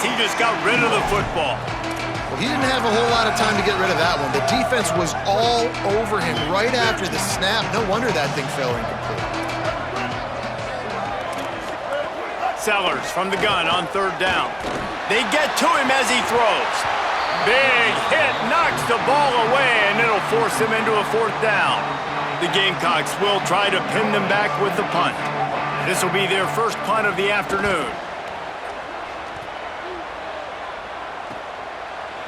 he just got rid of the football. Well, he didn't have a whole lot of time to get rid of that one. The defense was all over him right after the snap. No wonder that thing fell incomplete. Sellers from the gun on third down. They get to him as he throws. Big hit, knocks the ball away, and it'll force him into a fourth down. The Gamecocks will try to pin them back with the punt. This will be their first punt of the afternoon.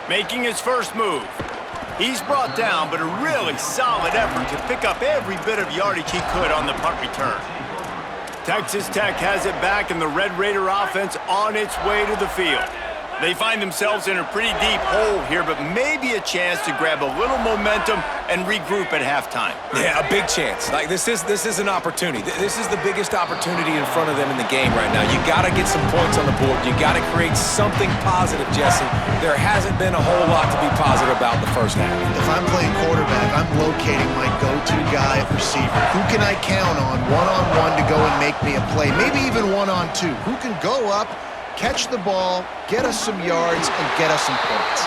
Making his first move. He's brought down, but a really solid effort to pick up every bit of yardage he could on the punt return. Texas Tech has it back, and the Red Raider offense on its way to the field. They find themselves in a pretty deep hole here, but maybe a chance to grab a little momentum and regroup at halftime. Yeah, a big chance. Like this is an opportunity. This is the biggest opportunity in front of them in the game right now. You got to get some points on the board. You got to create something positive, Jesse. There hasn't been a whole lot to be positive about in the first half. If I'm playing quarterback, I'm locating my go-to guy at receiver. Who can I count on one-on-one to go and make me a play? Maybe even one-on-two. Who can go up, catch the ball, get us some yards, and get us some points?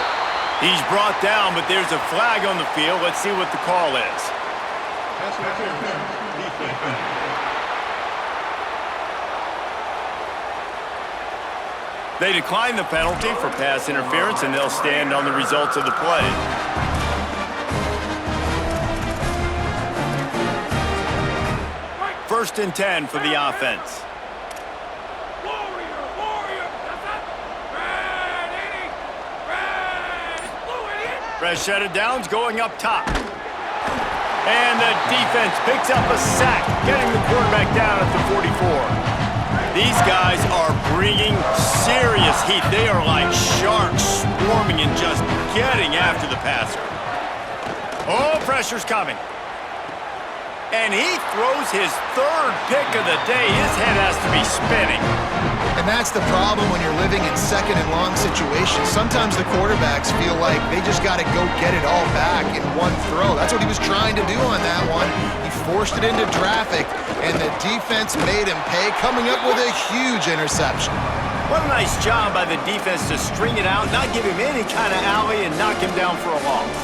He's brought down, but there's a flag on the field. Let's see what the call is. They decline the penalty for pass interference, and they'll stand on the results of the play. First and 10 for the offense. Fresh set of downs going up top. And the defense picks up a sack, getting the quarterback down at the 44. These guys are bringing serious heat. They are like sharks swarming and just getting after the passer. Oh, pressure's coming. And he throws his third pick of the day. His head has to be spinning. And that's the problem when you're living in second and long situations. Sometimes the quarterbacks feel like they just got to go get it all back in one throw. That's what he was trying to do on that one. He forced it into traffic, and the defense made him pay, coming up with a huge interception. What a nice job by the defense to string it out, not give him any kind of alley, and knock him down for a loss.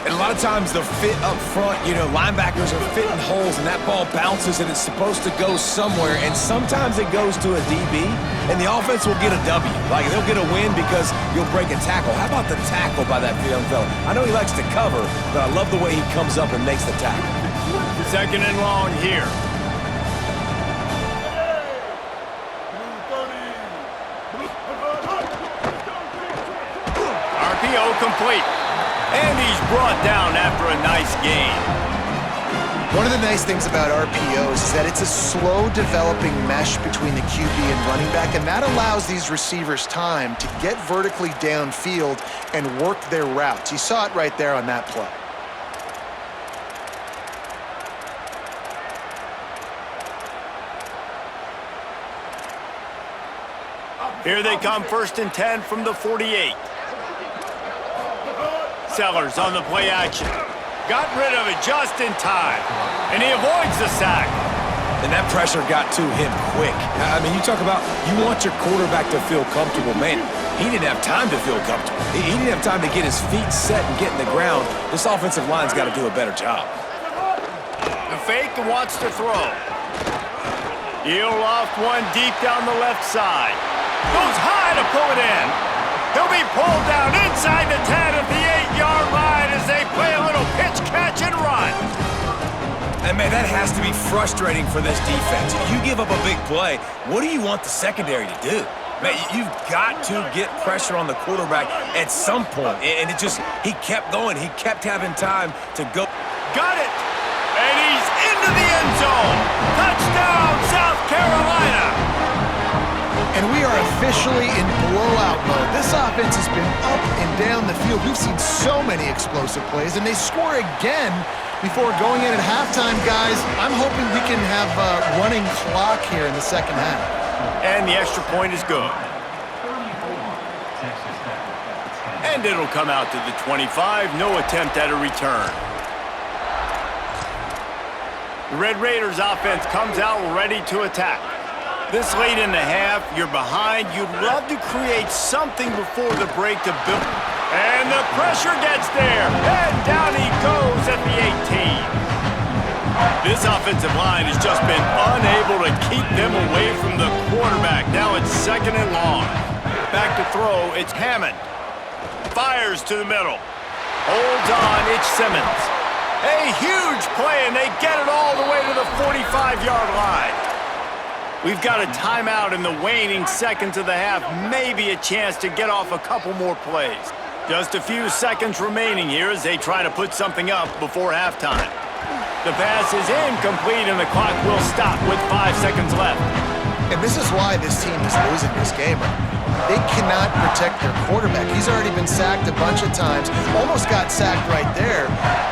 And a lot of times the fit up front, linebackers are fitting holes and that ball bounces and it's supposed to go somewhere. And sometimes it goes to a DB and the offense will get a W. Like they'll get a win because you'll break a tackle. How about the tackle by that young fella? I know he likes to cover, but I love the way he comes up and makes the tackle. Second and long here. RPO complete. And he's brought down after a nice gain. One of the nice things about RPOs is that it's a slow developing mesh between the QB and running back, and that allows these receivers time to get vertically downfield and work their routes. You saw it right there on that play. Here they come, first and 10 from the 48. Sellers on the play action. Got rid of it just in time. And he avoids the sack. And that pressure got to him quick. I mean, you talk about you want your quarterback to feel comfortable. Man, he didn't have time to feel comfortable. He didn't have time to get his feet set and get in the ground. This offensive line's got to do a better job. The fake wants to throw. He'll loft one deep down the left side. Goes high to pull it in. He'll be pulled down inside the 10 at the 8-yard line as they play a little pitch, catch, and run. And, man, that has to be frustrating for this defense. You give up a big play, what do you want the secondary to do? Man, you've got to get pressure on the quarterback at some point. And he kept going. He kept having time to go. Got it. And he's into the end zone. Touchdown, South Carolina. And we are officially in blowout mode. This offense has been up and down the field. We've seen so many explosive plays, and they score again before going in at halftime, guys. I'm hoping we can have a running clock here in the second half. And the extra point is good. And it'll come out to the 25. No attempt at a return. The Red Raiders offense comes out ready to attack. This late in the half, you're behind. You'd love to create something before the break to build. And the pressure gets there. And down he goes at the 18. This offensive line has just been unable to keep them away from the quarterback. Now it's 2nd and long. Back to throw, it's Hammond. Fires to the middle. Holds on, it's Simmons. A huge play, and they get it all the way to the 45-yard line. We've got a timeout in the waning seconds of the half. Maybe a chance to get off a couple more plays. Just a few seconds remaining here as they try to put something up before halftime. The pass is incomplete, and the clock will stop with 5 seconds left. And this is why this team is losing this game. They cannot protect their quarterback. He's already been sacked a bunch of times, almost got sacked right there.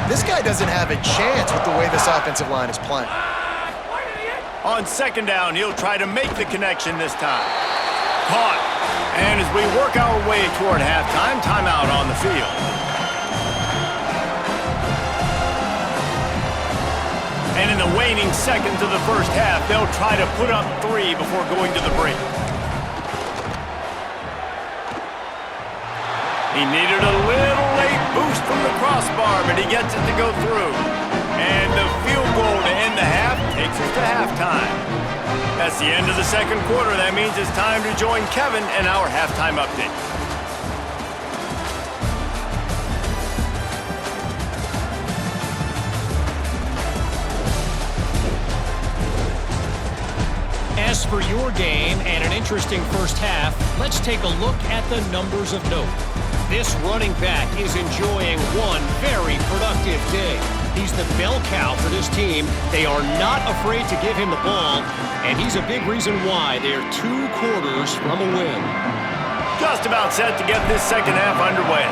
This guy doesn't have a chance with the way this offensive line is playing. On 2nd down, he'll try to make the connection this time. Caught. And as we work our way toward halftime, timeout on the field. And in the waning seconds of the first half, they'll try to put up 3 before going to the break. He needed a little late boost from the crossbar, but he gets it to go through. And the field goal to end the half takes us to halftime. That's the end of the 2nd quarter. That means it's time to join Kevin in our halftime update. As for your game and an interesting first half, let's take a look at the numbers of note. This running back is enjoying one very productive day. He's the bell cow for this team. They are not afraid to give him the ball, and he's a big reason why they're 2 quarters from a win. Just about set to get this 2nd half underway.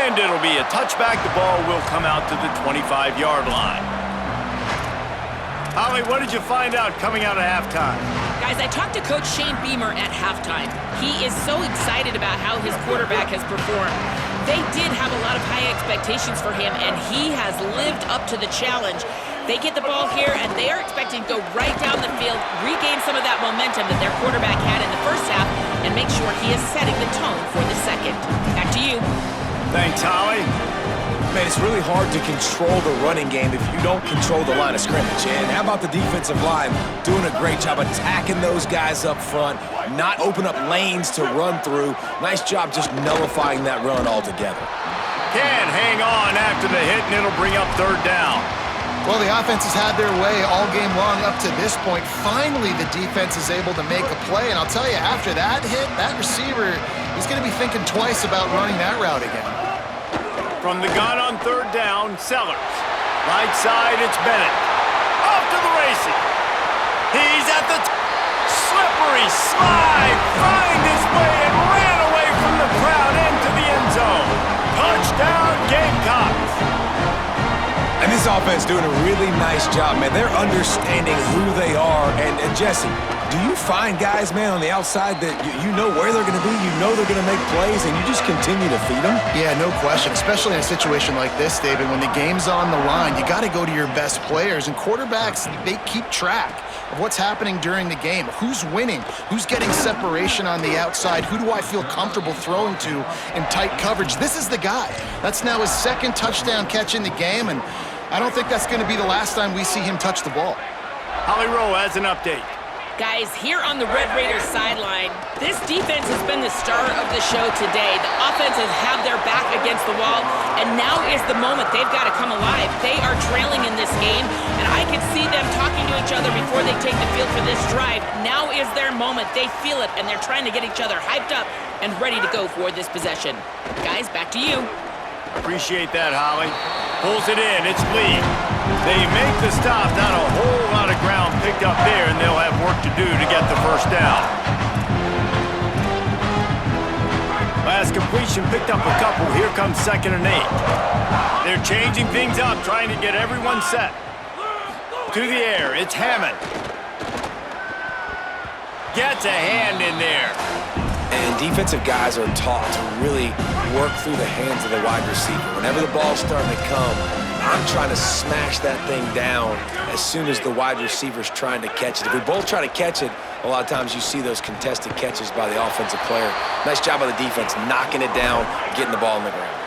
And it'll be a touchback. The ball will come out to the 25-yard line. Holly, what did you find out coming out of halftime? Guys, I talked to Coach Shane Beamer at halftime. He is so excited about how his quarterback has performed. They did have a lot of high expectations for him, and he has lived up to the challenge. They get the ball here, and they are expecting to go right down the field, regain some of that momentum that their quarterback had in the first half, and make sure he is setting the tone for the second. Back to you. Thanks, Holly. Man, it's really hard to control the running game if you don't control the line of scrimmage. And how about the defensive line doing a great job attacking those guys up front, not open up lanes to run through. Nice job just nullifying that run altogether. Can hang on after the hit, and it'll bring up 3rd down. Well, the offense has had their way all game long up to this point. Finally, the defense is able to make a play. And I'll tell you, after that hit, that receiver, he's going to be thinking twice about running that route again. From the gun on 3rd down, Sellers. Right side, it's Bennett. Off to the races. He's at the slippery slide. Find his way and ran away from the crowd into the end zone. Touchdown, Gamecocks. And this offense doing a really nice job, man. They're understanding who they are. And Jesse, do you find guys, man, on the outside that you know where they're going to be, you know they're going to make plays, and you just continue to feed them? Yeah, no question, especially in a situation like this, David. When the game's on the line, you got to go to your best players. And quarterbacks, they keep track of what's happening during the game. Who's winning? Who's getting separation on the outside? Who do I feel comfortable throwing to in tight coverage? This is the guy. That's now his 2nd touchdown catch in the game, and I don't think that's going to be the last time we see him touch the ball. Holly Rowe has an update. Guys, here on the Red Raiders sideline, this defense has been the star of the show today. The offense has had their back against the wall, and now is the moment they've got to come alive. They are trailing in this game, and I can see them talking to each other before they take the field for this drive. Now is their moment. They feel it, and they're trying to get each other hyped up and ready to go for this possession. Guys, back to you. Appreciate that, Holly. Pulls it in. It's Lee. They make the stop. Not a whole lot of ground picked up there, and they'll have work to do to get the 1st down. Last completion picked up a couple. Here comes 2nd and 8. They're changing things up, trying to get everyone set. To the air. It's Hammond. Gets a hand in there. And defensive guys are taught to really work through the hands of the wide receiver. Whenever the ball's starting to come, I'm trying to smash that thing down as soon as the wide receiver's trying to catch it. If we both try to catch it, a lot of times you see those contested catches by the offensive player. Nice job by the defense, knocking it down, getting the ball on the ground.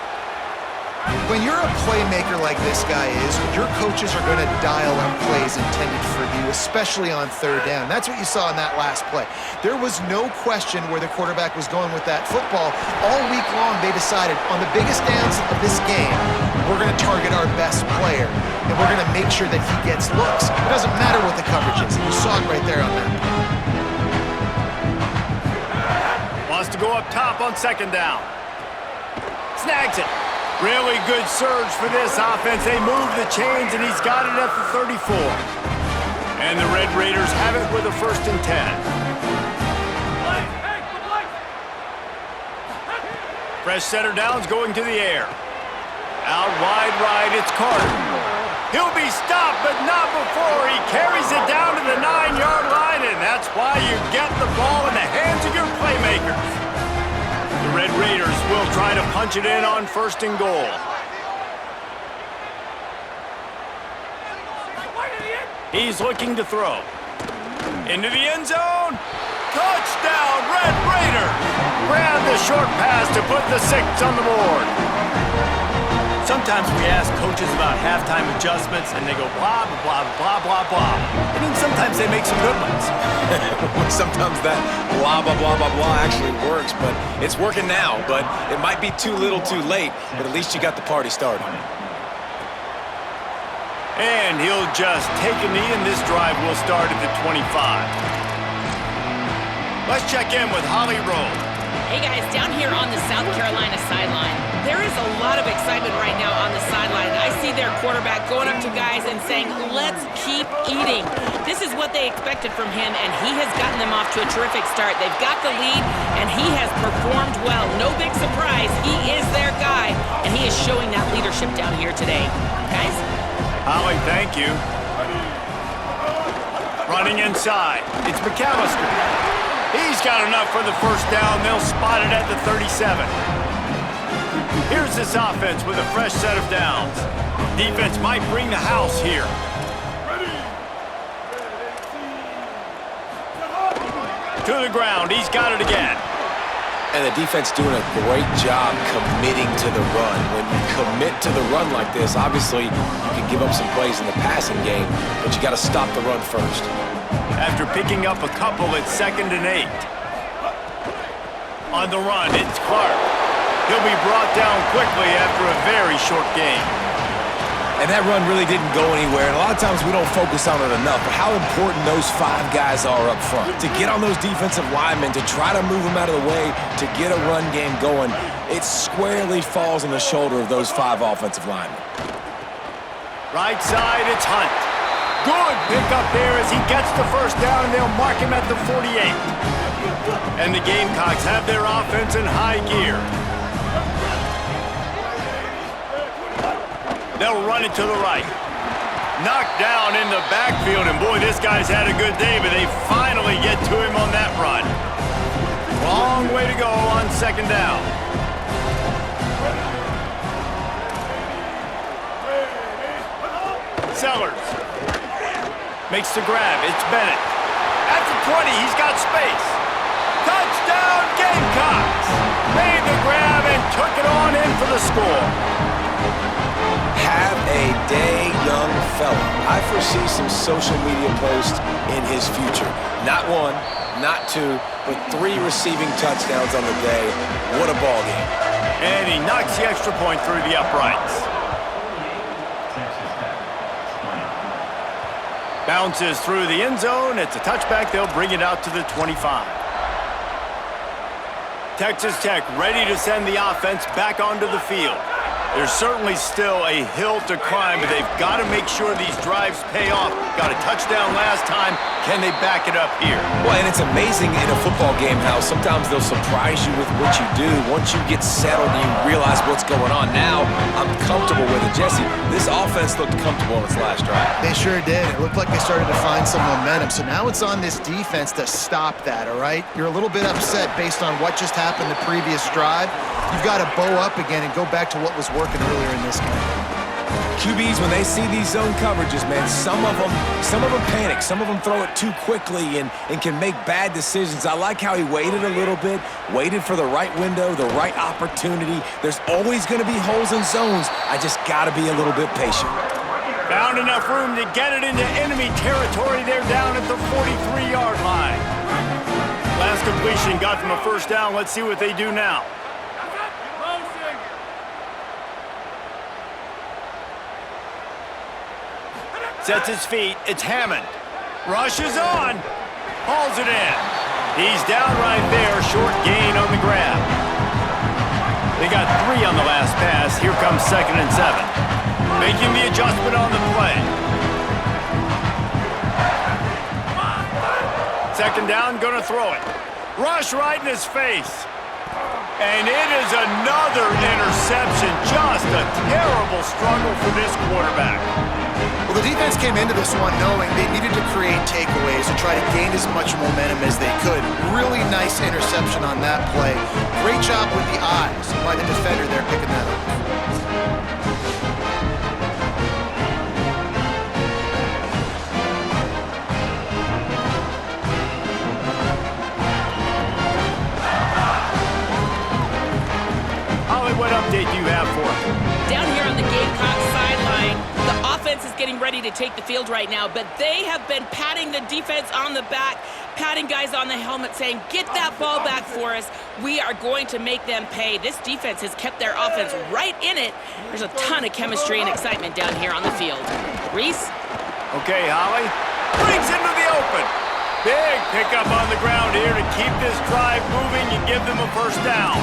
When you're a playmaker like this guy is, your coaches are going to dial up plays intended for you, especially on third down. That's what you saw in that last play. There was no question where the quarterback was going with that football. All week long, they decided on the biggest downs of this game, we're going to target our best player, and we're going to make sure that he gets looks. It doesn't matter what the coverage is. You saw it right there on that play. Wants to go up top on second down. Snags it. Really good surge for this offense. They move the chains, and he's got it at the 34. And the Red Raiders have it with a 1st and 10. Fresh center downs going to the air. Out wide right, it's Carter. He'll be stopped, but not before. He carries it down to the 9-yard line, and that's why you get the ball in the hands of your playmakers. The Red Raiders will try to punch it in on 1st and goal. He's looking to throw. Into the end zone. Touchdown, Red Raiders! Grab the short pass to put the 6 on the board. Sometimes we ask coaches about halftime adjustments, and they go blah, blah, blah, blah, blah. I mean, sometimes they make some good ones. Sometimes that blah, blah, blah, blah, blah actually works, but it's working now. But it might be too little too late, but at least you got the party started. And he'll just take a knee, and this drive will start at the 25. Let's check in with Holly Rowe. Hey guys, down here on the South Carolina sideline, there is a lot of excitement right now on the sideline. I see their quarterback going up to guys and saying, let's keep eating. This is what they expected from him, and he has gotten them off to a terrific start. They've got the lead, and he has performed well. No big surprise. He is their guy, and he is showing that leadership down here today. Guys? Holly, thank you. Running inside, it's McAllister. He's got enough for the 1st down. They'll spot it at the 37. Here's this offense with a fresh set of downs. Defense might bring the house here. To the ground. He's got it again. And the defense doing a great job committing to the run. When you commit to the run like this, obviously you can give up some plays in the passing game, but you got to stop the run first. After picking up a couple, it's 2nd and 8. On the run, it's Clark. He'll be brought down quickly after a very short game. And that run really didn't go anywhere, and a lot of times we don't focus on it enough, but how important those 5 guys are up front. To get on those defensive linemen, to try to move them out of the way, to get a run game going, it squarely falls on the shoulder of those 5 offensive linemen. Right side, it's Hunt. Good pickup there as he gets the 1st down, and they'll mark him at the 48. And the Gamecocks have their offense in high gear. They'll run it to the right. Knocked down in the backfield, and boy, this guy's had a good day, but they finally get to him on that run. Long way to go on 2nd down. Sellers makes the grab. It's Bennett. At the 20, he's got space. Touchdown, Gamecocks! Made the grab and took it on in for the score. Have a day, young fella. I foresee some social media posts in his future. Not 1, not 2, but 3 receiving touchdowns on the day. What a ball game. And he knocks the extra point through the uprights. Bounces through the end zone. It's a touchback. They'll bring it out to the 25. Texas Tech ready to send the offense back onto the field. There's certainly still a hill to climb, but they've got to make sure these drives pay off. Got a touchdown last time. Can they back it up here? Well, and it's amazing in a football game how sometimes they'll surprise you with what you do. Once you get settled and you realize what's going on, now I'm comfortable with it. Jesse, this offense looked comfortable in its last drive. They sure did. It looked like they started to find some momentum. So now it's on this defense to stop that, all right? You're a little bit upset based on what just happened the previous drive. You've got to bow up again and go back to what was working earlier in this game. QBs, when they see these zone coverages, man, some of them panic. Some of them throw it too quickly and can make bad decisions. I like how he waited a little bit, waited for the right window, the right opportunity. There's always going to be holes in zones. I just got to be a little bit patient. Found enough room to get it into enemy territory. They're down at the 43-yard line. Last completion got them a first down. Let's see what they do now. Sets his feet. It's Hammond. Rushes on. Hauls it in. He's down right there. Short gain on the grab. They got 3 on the last pass. Here comes 2nd and 7. Making the adjustment on the play. 2nd down, gonna throw it. Rush right in his face. And it is another interception. Just a terrible struggle for this quarterback. Well, the defense came into this one knowing they needed to create takeaways to try to gain as much momentum as they could. Really nice interception on that play. Great job with the eyes by the defender there picking that up. What update do you have for us? Down here on the Gamecock sideline, the offense is getting ready to take the field right now, but they have been patting the defense on the back, patting guys on the helmet, saying, get that ball back for us. We are going to make them pay. This defense has kept their offense right in it. There's a ton of chemistry and excitement down here on the field. Reese? Okay, Holly. Brings into the open. Big pickup on the ground here to keep this drive moving and give them a first down.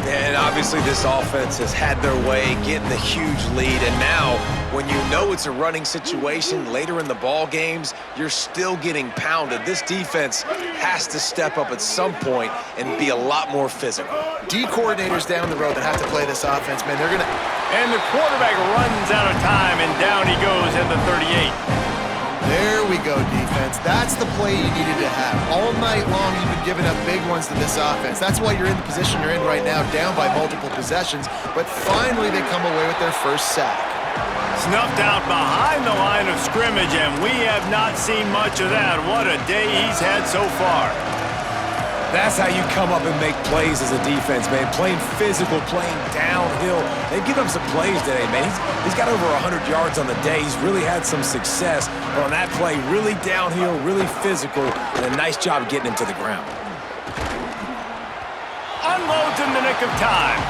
And obviously this offense has had their way, getting the huge lead. And now, when you know it's a running situation later in the ball games, you're still getting pounded. This defense has to step up at some point and be a lot more physical. D coordinators down the road that have to play this offense, man, they're going to... And the quarterback runs out of time, and down he goes at the 38. There we go, defense. That's the play you needed to have. All night long, you've been giving up big ones to this offense. That's why you're in the position you're in right now, down by multiple possessions. But finally, they come away with their first sack. Snuffed out behind the line of scrimmage, and we have not seen much of that. What a day he's had so far. That's how you come up and make plays as a defense, man. Playing physical, playing downhill. They've given up some plays today, man. He's got over 100 yards on the day. He's really had some success. But on that play, really downhill, really physical, and a nice job getting him to the ground. Unloads in the nick of time.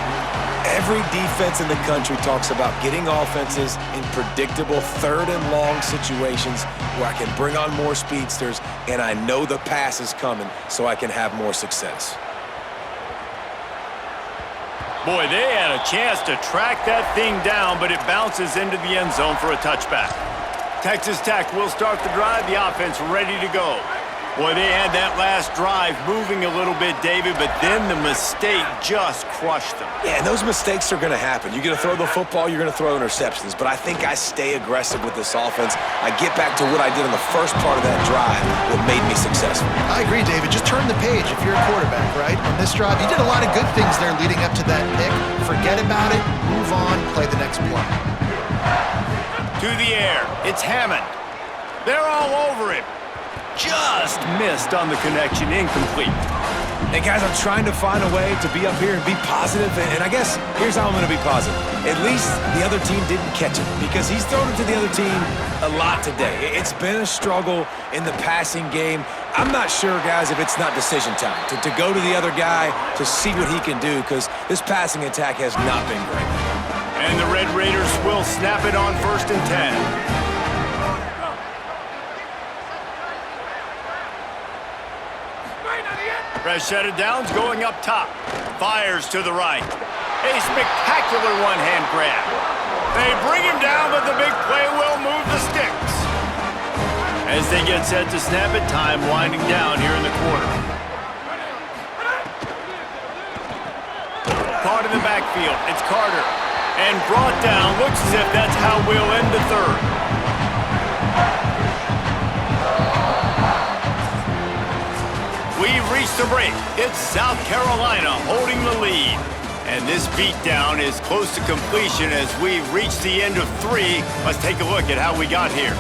Every defense in the country talks about getting offenses in predictable 3rd and long situations where I can bring on more speedsters and I know the pass is coming so I can have more success. Boy, they had a chance to track that thing down, but it bounces into the end zone for a touchback. Texas Tech will start the drive, the offense ready to go. Boy, they had that last drive moving a little bit, David, but then the mistake just crushed them. Yeah, and those mistakes are going to happen. You're going to throw the football, you're going to throw interceptions, but I think I stay aggressive with this offense. I get back to what I did in the first part of that drive that made me successful. I agree, David. Just turn the page if you're a quarterback, right? On this drive, you did a lot of good things there leading up to that pick. Forget about it, move on, play the next play. To the air, it's Hammond. They're all over him. Just missed on the connection, incomplete. Hey, guys, I'm trying to find a way to be up here and be positive, and I guess here's how I'm going to be positive. At least the other team didn't catch it because he's thrown it to the other team a lot today. It's been a struggle in the passing game. I'm not sure, guys, if it's not decision time to go to the other guy to see what he can do because this passing attack has not been great. And the Red Raiders will snap it on 1st and 10. Fresh set of downs going up top. Fires to the right. A spectacular one-hand grab. They bring him down, but the big play will move the sticks. As they get set to snap it, time winding down here in the quarter. Caught in the backfield. It's Carter. And brought down. Looks as if that's how we'll end the 3rd. We've reached the break. It's South Carolina holding the lead. And this beatdown is close to completion as we've reached the end of 3. Let's take a look at how we got here.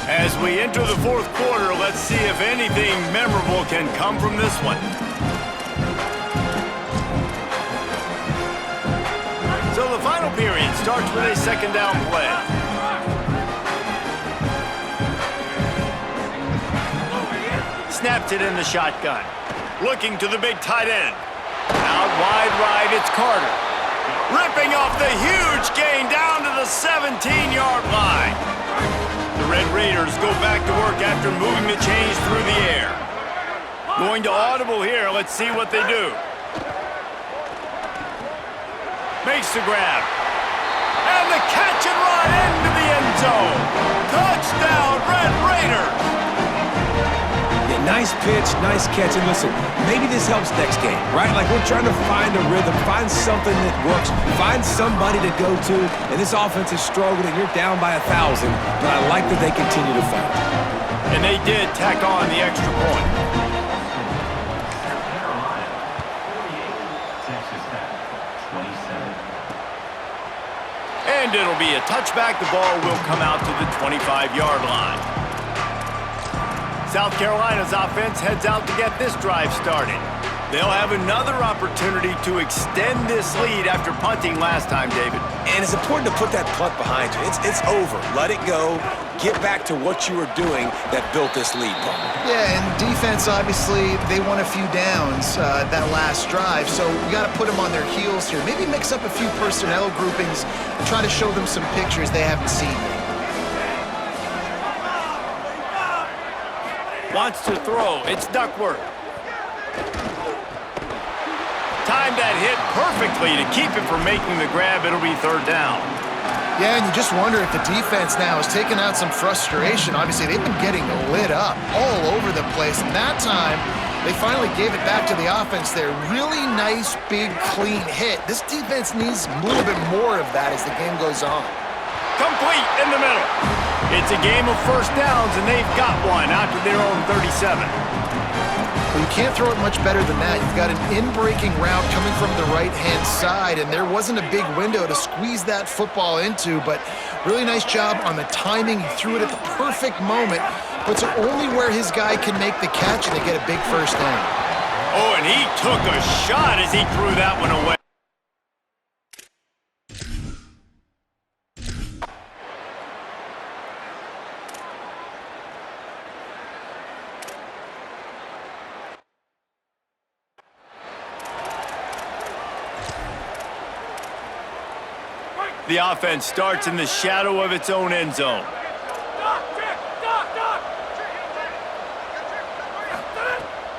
As we enter the 4th quarter, let's see if anything memorable can come from this one. So the final period starts with a 2nd down play. Snaps it in the shotgun. Looking to the big tight end. Out wide right, it's Carter. Ripping off the huge gain down to the 17-yard line. The Red Raiders go back to work after moving the chains through the air. Going to audible here. Let's see what they do. Makes the grab. And the catch and run into the end zone. Touchdown, Red Raiders. Yeah, nice pitch, nice catch. And listen, maybe this helps next game, right? Like we're trying to find a rhythm, find something that works, find somebody to go to. And this offense is struggling, and you're down by 1,000. But I like that they continue to fight. And they did tack on the extra point. And it'll be a touchback. The ball will come out to the 25-yard line. South Carolina's offense heads out to get this drive started. They'll have another opportunity to extend this lead after punting last time, David. And it's important to put that punt behind you. It's over. Let it go. Get back to what you were doing that built this lead, Paul. Yeah, and defense, obviously, they won a few downs that last drive, so you got to put them on their heels here. Maybe mix up a few personnel groupings, try to show them some pictures they haven't seen yet. Wants to throw. It's Duckworth. Timed that hit perfectly to keep him from making the grab. It'll be 3rd down. Yeah, and you just wonder if the defense now has taken out some frustration. Obviously, they've been getting lit up all over the place. And that time, they finally gave it back to the offense there. Really nice, big, clean hit. This defense needs a little bit more of that as the game goes on. Complete in the middle. It's a game of 1st downs, and they've got one out to their own 37. Well, you can't throw it much better than that. You've got an in-breaking route coming from the right-hand side, and there wasn't a big window to squeeze that football into, but really nice job on the timing. He threw it at the perfect moment, puts it only where his guy can make the catch, and they get a big 1st down. Oh, and he took a shot as he threw that one away. The offense starts in the shadow of its own end zone.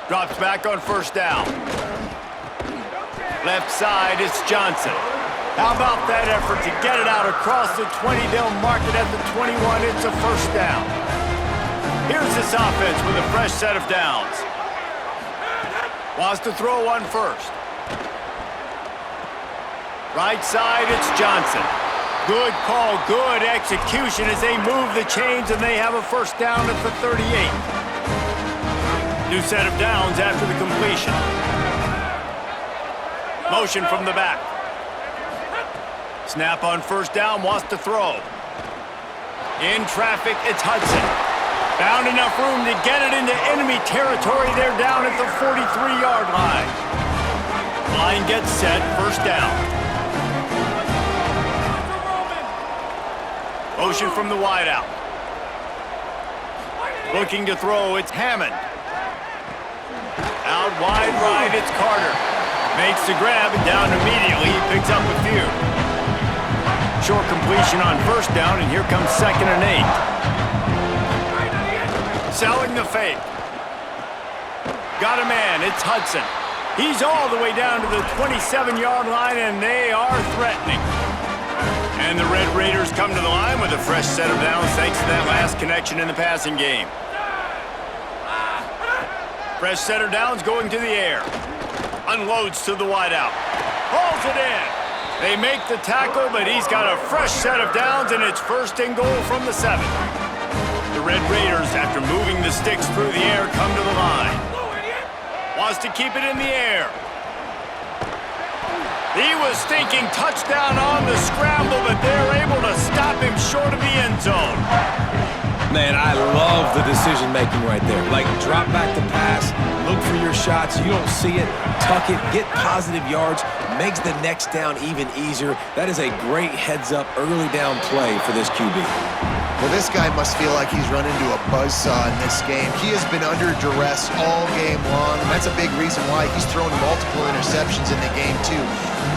Drops back on 1st down. Left side, it's Johnson. How about that effort to get it out across the 20? They'll mark it at the 21. It's a 1st down. Here's this offense with a fresh set of downs. Wants to throw on 1st. Right side, it's Johnson. Good call, good execution as they move the chains, and they have a 1st down at the 38. New set of downs after the completion. Motion from the back. Snap on 1st down, wants to throw. In traffic, it's Hudson. Found enough room to get it into enemy territory. They're down at the 43-yard line. Line gets set, 1st down. Motion from the wideout. Looking to throw, it's Hammond. Out wide right, it's Carter. Makes the grab and down immediately. He picks up a few. Short completion on 1st down, and here comes 2nd and 8. Selling the fake. Got a man, it's Hudson. He's all the way down to the 27-yard line, and they are threatening. And the Red Raiders come to the line with a fresh set of downs thanks to that last connection in the passing game. Fresh set of downs going to the air. Unloads to the wideout. Hauls it in. They make the tackle, but he's got a fresh set of downs, and it's 1st and goal from the 7. The Red Raiders, after moving the sticks through the air, come to the line. Wants to keep it in the air. He was thinking touchdown on the scramble, but they're able to stop him short of the end zone. Man, I love the decision-making right there. Like, drop back the pass, look for your shots. You don't see it, tuck it, get positive yards, makes the next down even easier. That is a great heads-up early down play for this QB. Well, this guy must feel like he's run into a buzzsaw in this game. He has been under duress all game long, and that's a big reason why he's thrown multiple interceptions in the game, too.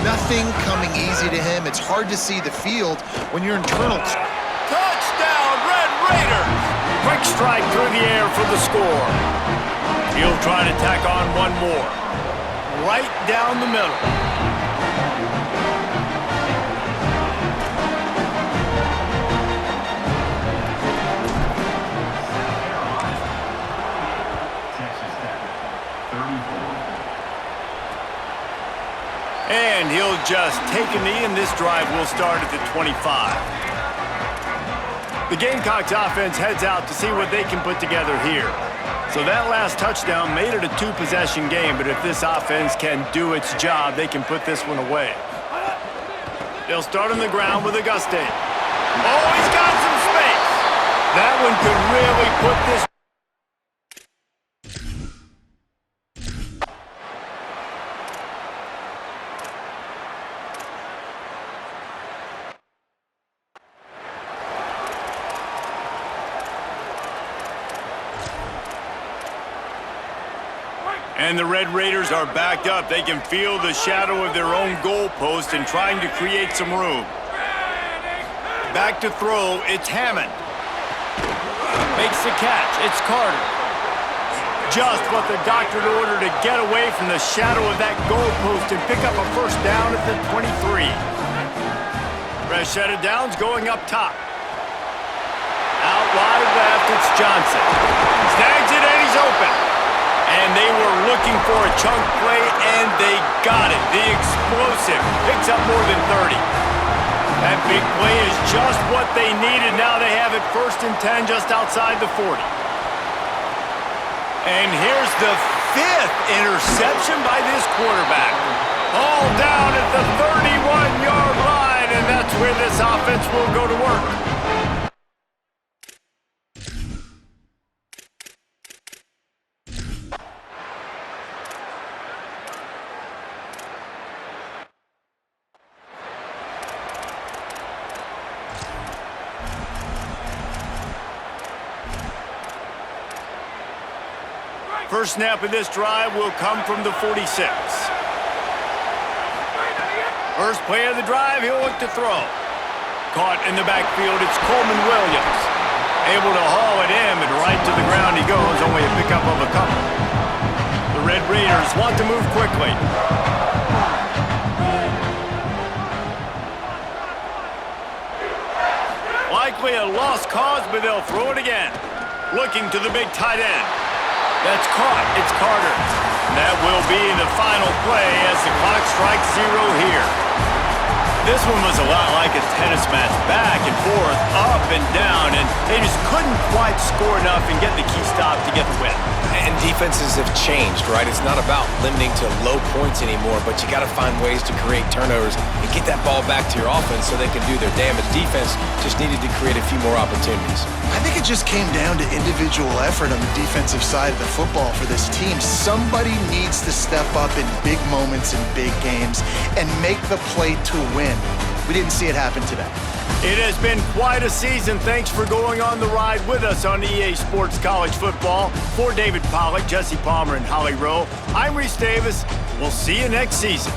Nothing coming easy to him. It's hard to see the field when your internal... Touchdown, Red Raiders! Quick strike through the air for the score. He'll try to tack on one more. Right down the middle. And he'll just take a knee, and this drive will start at the 25. The Gamecocks offense heads out to see what they can put together here. So that last touchdown made it a 2-possession game, but if this offense can do its job, they can put this one away. They'll start on the ground with Auguste. Oh, he's got some space. That one could really put this... And the Red Raiders are backed up. They can feel the shadow of their own goalpost and trying to create some room. Back to throw, it's Hammond. Makes the catch, it's Carter. Just what the doctor ordered to get away from the shadow of that goalpost and pick up a 1st down at the 23. Fresh set of downs going up top. Out wide left, it's Johnson. Snags it and he's open. And they were looking for a chunk play, and they got it. The explosive picks up more than 30. That big play is just what they needed. Now they have it 1st and 10 just outside the 40. And here's the 5th interception by this quarterback. All down at the 31-yard line, and that's where this offense will go to work. First snap of this drive will come from the 46. First play of the drive, he'll look to throw. Caught in the backfield, it's Coleman Williams. Able to haul it in, and right to the ground he goes, only a pickup of a couple. The Red Raiders want to move quickly. Likely a lost cause, but they'll throw it again. Looking to the big tight end. That's caught. It's Carter. That will be the final play as the clock strikes 0 here. This one was a lot like a tennis match, back and forth, up and down, and they just couldn't quite score enough and get the key stop to get the win. And defenses have changed, right? It's not about limiting to low points anymore, but you got to find ways to create turnovers and get that ball back to your offense so they can do their damage. Defense just needed to create a few more opportunities. I think it just came down to individual effort on the defensive side of the football for this team. Somebody needs to step up in big moments in big games and make the play to win. We didn't see it happen today. It has been quite a season. Thanks for going on the ride with us on EA Sports College Football. For David Pollack, Jesse Palmer, and Holly Rowe, I'm Reese Davis. We'll see you next season.